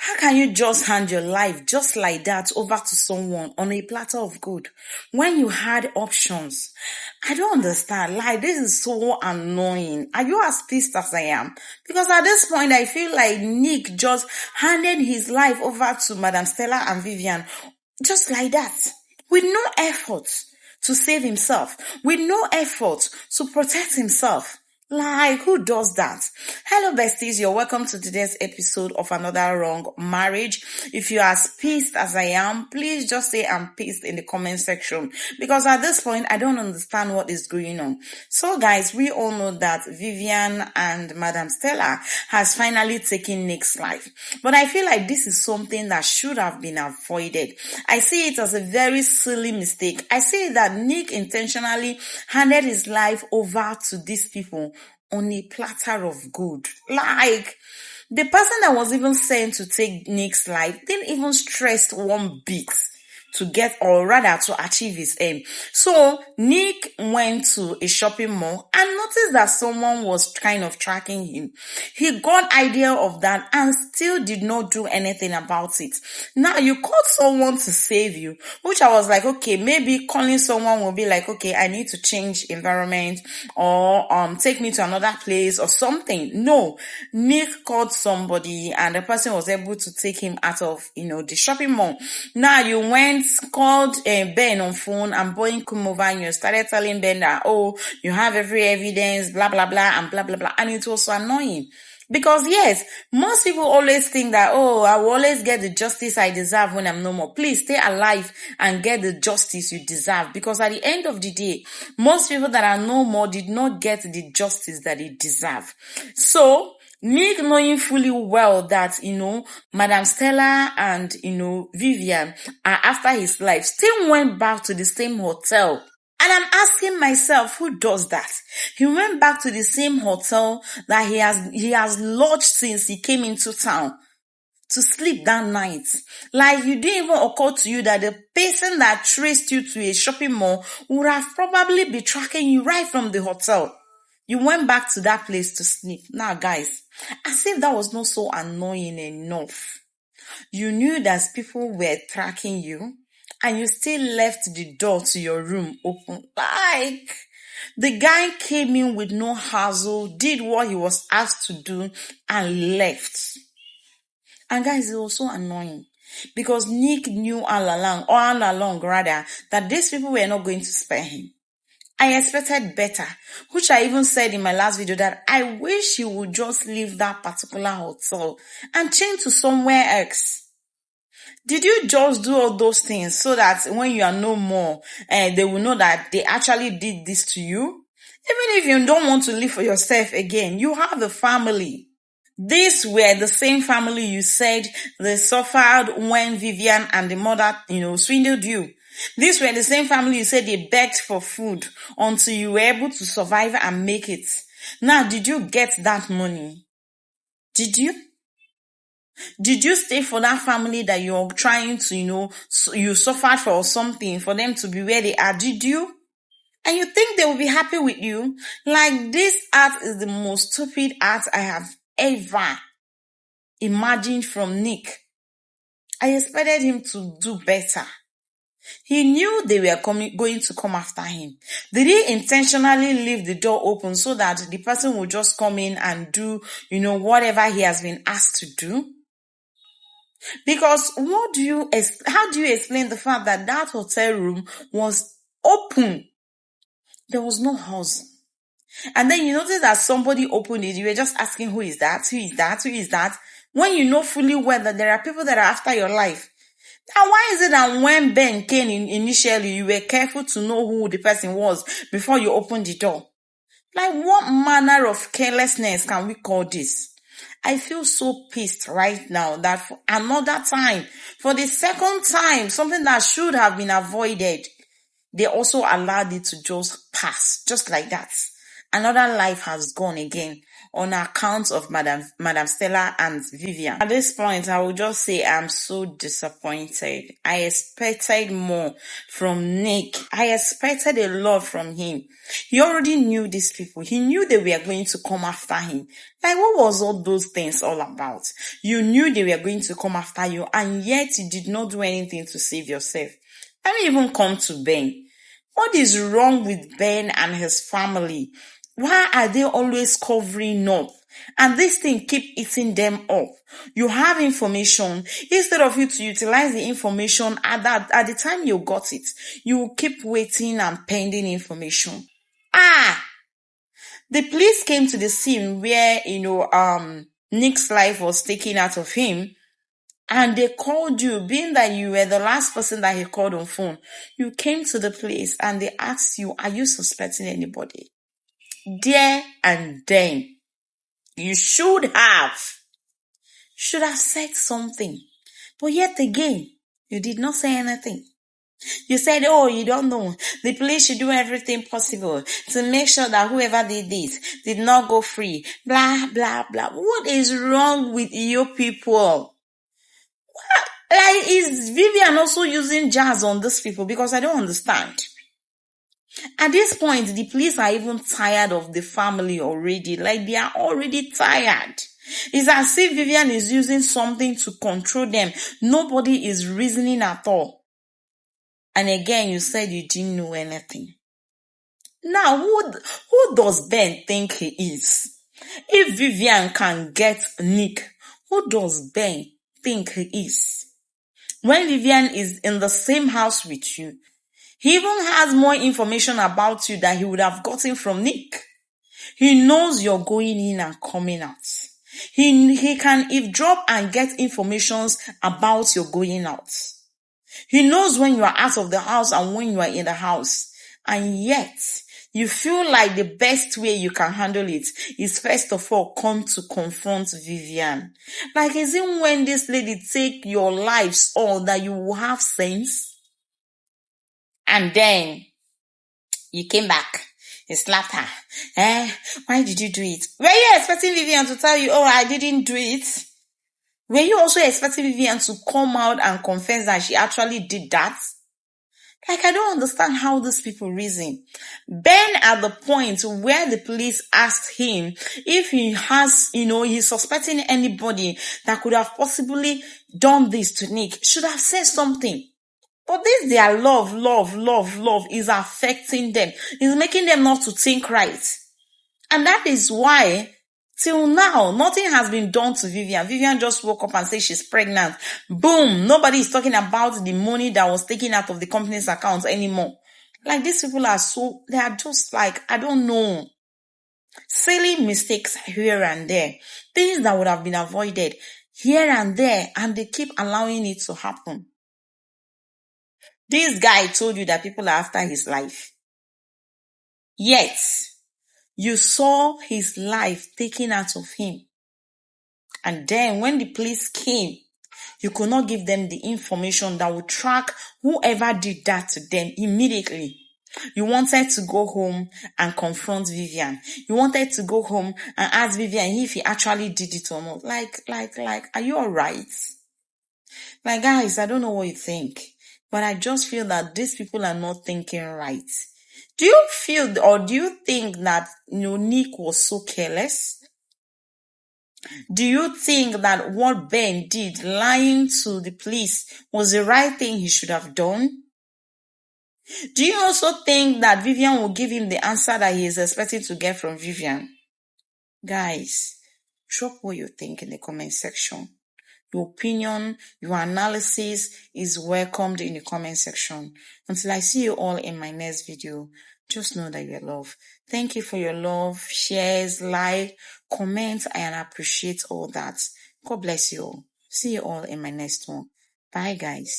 How can you just hand your life just like that over to someone on a platter of gold when you had options? I don't understand. Like, this is so annoying. Are you as pissed as I am? Because at this point, I feel like Nick just handed his life over to Madam Stella and Vivian just like that, with no effort to save himself, with no effort to protect himself. Like, who does that? Hello, besties. You're welcome to today's episode of Another Wrong Marriage. If you're as pissed as I am, please just say I'm pissed in the comment section. Because at this point, I don't understand what is going on. So, guys, we all know that Vivian and Madam Stella has finally taken Nick's life. But I feel like this is something that should have been avoided. I see it as a very silly mistake. I see that Nick intentionally handed his life over to these people on a platter of gold. Like, the person that was even sent to take Nick's life didn't even stress one bit to get, or rather to achieve his aim. So Nick went to a shopping mall and noticed that someone was kind of tracking him. He got idea of that and still did not do anything about it. Now you called someone to save you, which I was like, okay, maybe calling someone will be like, okay, I need to change environment or take me to another place or something. No, Nick called somebody and the person was able to take him out of, the shopping mall. Now you went, called Ben on phone, and Ben came over and you started telling Ben that, oh, you have every evidence, blah, blah, blah, and blah, blah, blah. And it was so annoying. Because yes, most people always think that, oh, I will always get the justice I deserve when I'm no more. Please stay alive and get the justice you deserve. Because at the end of the day, most people that are no more did not get the justice that they deserve. So, Nick, knowing fully well that, Madam Stella and, Vivian are after his life, still went back to the same hotel. And I'm asking myself, who does that? He went back to the same hotel that he has lodged since he came into town to sleep that night. Like, you didn't even occur to you that the person that traced you to a shopping mall would have probably been tracking you right from the hotel. You went back to that place to sleep. Now, guys, as if that was not so annoying enough. You knew that people were tracking you and you still left the door to your room open. Like, the guy came in with no hassle, did what he was asked to do and left. And guys, it was so annoying because Nick knew all along that these people were not going to spare him. I expected better, which I even said in my last video that I wish he would just leave that particular hotel and change to somewhere else. Did you just do all those things so that when you are no more, they will know that they actually did this to you? Even if you don't want to live for yourself again, you have a family. These were the same family you said they suffered when Vivian and the mother, swindled you. These were the same family you said they begged for food until you were able to survive and make it. Now, did you get that money? Did you? Did you stay for that family that you're trying to, you suffered for something for them to be where they are? Did you? And you think they will be happy with you? Like, this art is the most stupid art I have ever imagined from Nick. I expected him to do better. He knew they were going to come after him. Did he intentionally leave the door open so that the person would just come in and do, whatever he has been asked to do? Because how do you explain the fact that that hotel room was open? There was no house. And then you notice that somebody opened it. You were just asking, who is that? Who is that? Who is that? When you know fully well that there are people that are after your life. Now, why is it that when Ben came in initially, you were careful to know who the person was before you opened the door? Like, what manner of carelessness can we call this? I feel so pissed right now that for another time, for the second time, something that should have been avoided, they also allowed it to just pass, just like that. Another life has gone again. on account of Madam Stella and Vivian. At this point, I will just say I'm so disappointed. I expected more from Nick. I expected a lot from him. He already knew these people. He knew they were going to come after him. Like, what was all those things all about? You knew they were going to come after you, and yet you did not do anything to save yourself. Let me even come to Ben. What is wrong with Ben and his family? Why are they always covering up? And this thing keep eating them up. You have information. Instead of you to utilize the information at the time you got it, you keep waiting and pending information. The police came to the scene where, Nick's life was taken out of him. And they called you, being that you were the last person that he called on phone. You came to the place and they asked you, are you suspecting anybody? There and then, you should have said something. But yet again, you did not say anything. You said, oh, you don't know. The police should do everything possible to make sure that whoever did this did not go free. Blah, blah, blah. What is wrong with you people? Like, is Vivian also using jazz on these people? Because I don't understand. At this point, the police are even tired of the family already. Like, they are already tired. It's as if Vivian is using something to control them. Nobody is reasoning at all. And again, you said you didn't know anything. Now, who does Ben think he is? If Vivian can get Nick, who does Ben think he is? When Vivian is in the same house with you, he even has more information about you than he would have gotten from Nick. He knows you're going in and coming out. He can eavesdrop and get informations about your going out. He knows when you are out of the house and when you are in the house. And yet, you feel like the best way you can handle it is first of all come to confront Vivian. Like, is it when this lady take your lives all that you will have sense? And then you came back. You slapped her. Why did you do it? Were you expecting Vivian to tell you, oh, I didn't do it? Were you also expecting Vivian to come out and confess that she actually did that? Like, I don't understand how these people reason. Ben, at the point where the police asked him if he has, he's suspecting anybody that could have possibly done this to Nick, should have said something. But this, their love is affecting them. It's making them not to think right. And that is why, till now, nothing has been done to Vivian. Vivian just woke up and said she's pregnant. Boom! Nobody is talking about the money that was taken out of the company's accounts anymore. Like, these people they are just like, I don't know. Silly mistakes here and there. Things that would have been avoided here and there, and they keep allowing it to happen. This guy told you that people are after his life. Yet, you saw his life taken out of him. And then when the police came, you could not give them the information that would track whoever did that to them immediately. You wanted to go home and confront Vivian. You wanted to go home and ask Vivian if he actually did it or not. Like, are you alright? Like, guys, I don't know what you think, but I just feel that these people are not thinking right. Do you feel, or do you think that, Nick was so careless? Do you think that what Ben did, lying to the police, was the right thing he should have done? Do you also think that Vivian will give him the answer that he is expecting to get from Vivian? Guys, drop what you think in the comment section. Your opinion, your analysis is welcomed in the comment section. Until I see you all in my next video, just know that you're loved. Thank you for your love, shares, like, comments, and I appreciate all that. God bless you all. See you all in my next one. Bye, guys.